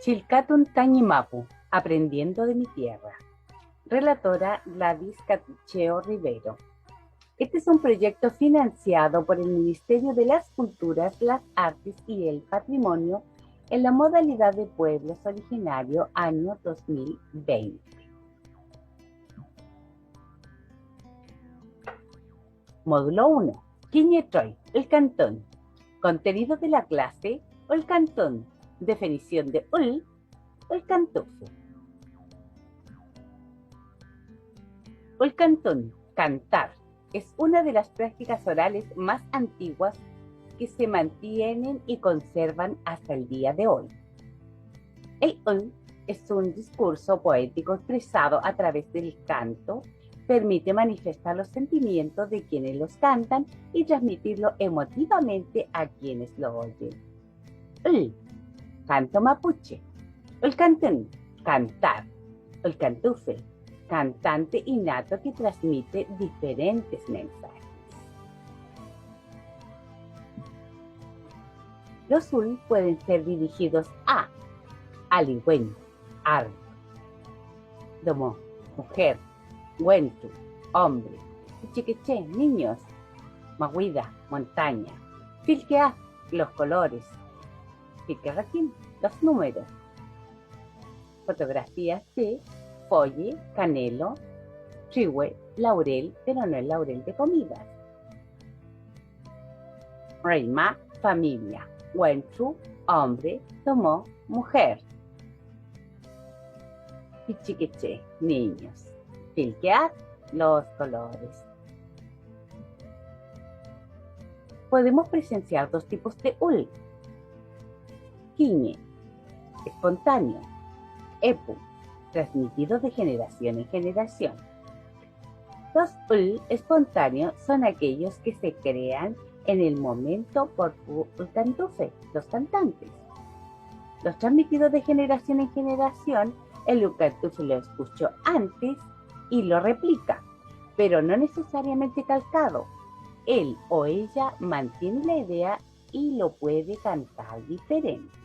Chilcatun Tañimapu, Aprendiendo de mi tierra. Relatora Gladys Catucheo Rivero. Este es un proyecto financiado por el Ministerio de las Culturas, las Artes y el Patrimonio en la modalidad de Pueblos Originarios año 2020. Módulo 1. Quiñetroy, el cantón. Contenido de la clase, el cantón. Definición de el cantufe. El cantón, cantar, es una de las prácticas orales más antiguas que se mantienen y conservan hasta el día de hoy. El es un discurso poético expresado a través del canto, permite manifestar los sentimientos de quienes los cantan y transmitirlo emotivamente a quienes lo oyen. El canto mapuche, el cantón, cantar, el cantufe, cantante innato que transmite diferentes mensajes. Los pueden ser dirigidos a aligüeño, árbol, domo, mujer, huentu, hombre, chiqueche, niños, maguida, montaña, filquea, los colores, filquerraquín, los números, fotografías de folle, canelo, chihue, laurel, pero no el laurel de comidas. Reima, familia, huentu, hombre, tomó, mujer. Pichiqueche, niños. Filquear, los colores. Podemos presenciar dos tipos de quiñe, espontáneo, epu, transmitido de generación en generación. Los espontáneos son aquellos que se crean en el momento por el cantufe, los cantantes. Los transmitidos de generación en generación, el cantufe lo escuchó antes y lo replica, pero no necesariamente calcado. Él o ella mantiene la idea y lo puede cantar diferente.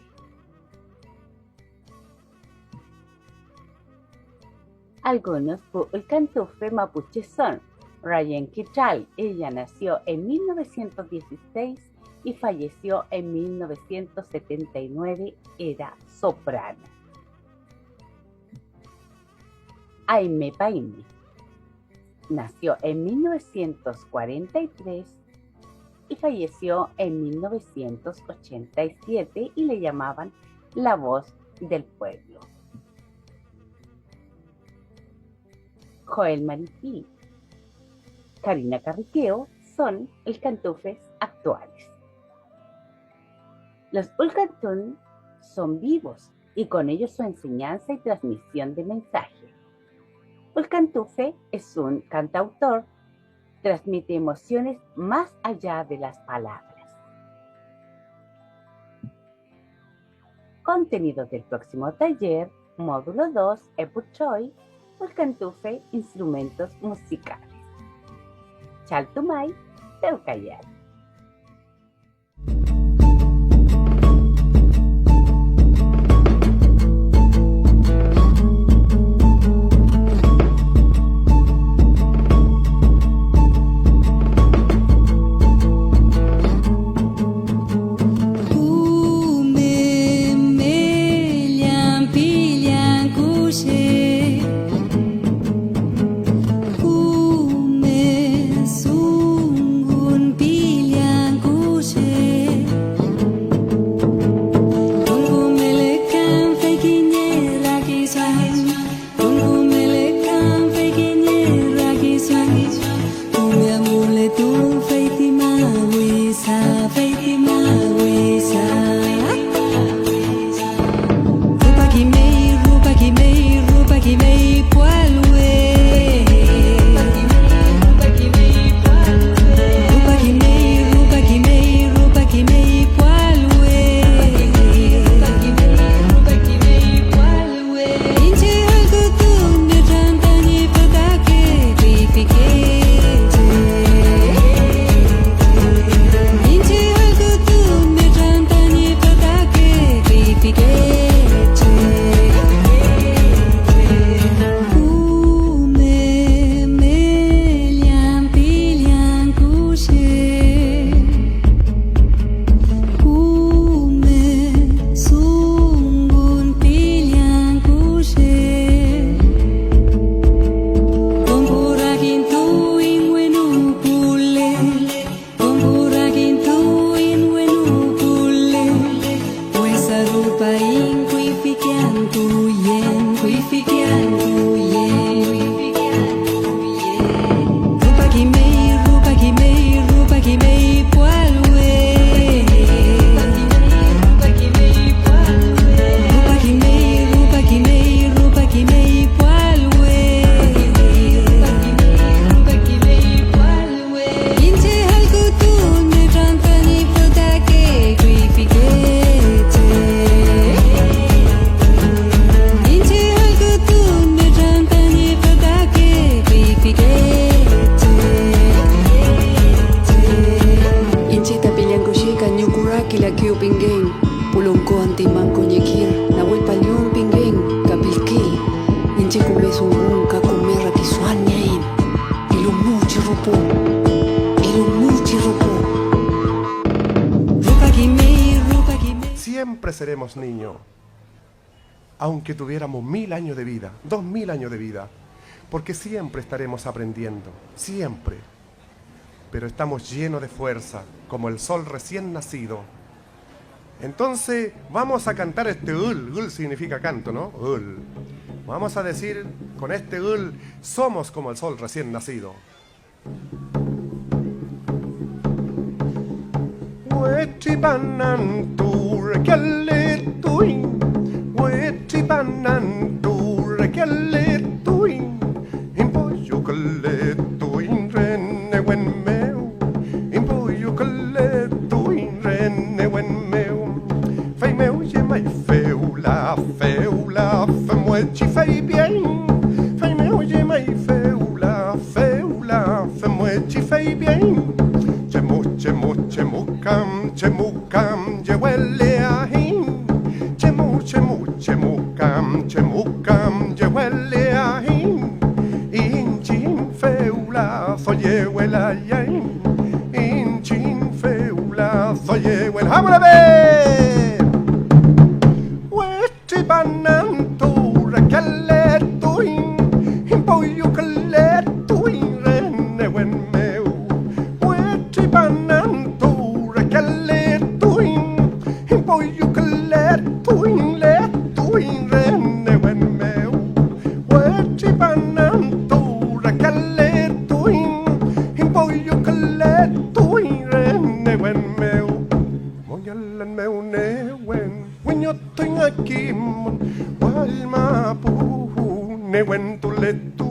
Algunos el cantufe mapuche son Ryan Quichal, ella nació en 1916 y falleció en 1979, era soprano. Aime Paine, nació en 1943 y falleció en 1987 y le llamaban la voz del pueblo. Joel Maripí, Karina Carriqueo son el cantufes actuales. Los ulcantún son vivos y con ellos su enseñanza y transmisión de mensaje. El cantufe es un cantautor, transmite emociones más allá de las palabras. Contenidos del próximo taller, módulo 2, Epuchoy, el cantufe, instrumentos musicales. Chaltumay, Teucayal. Be pinguén, pulonco antimanco ñequir, nahuel palión pinguén, capilquil, inche cumes un bunca comerra pisuañain, ilumuchi rupo, rupa quimei. Siempre seremos niños, aunque tuviéramos 1000 años de vida, 2000 años de vida, porque siempre estaremos aprendiendo, siempre. Pero estamos llenos de fuerza, como el sol recién nacido. Entonces vamos a cantar este ul. Ul significa canto, ¿no? Ul. Vamos a decir con este ul, somos como el sol recién nacido. Chemucam, yehuele ajín. Chemucam, yehuele ajín. Inchin feulazo, yehuela yain. Inchin feulazo, yehuela. ¡Vamos a ver! Huechibanantu, requeletuin. Impoyu caletuin, renewen meu. Huechibanantu. Newen tu letu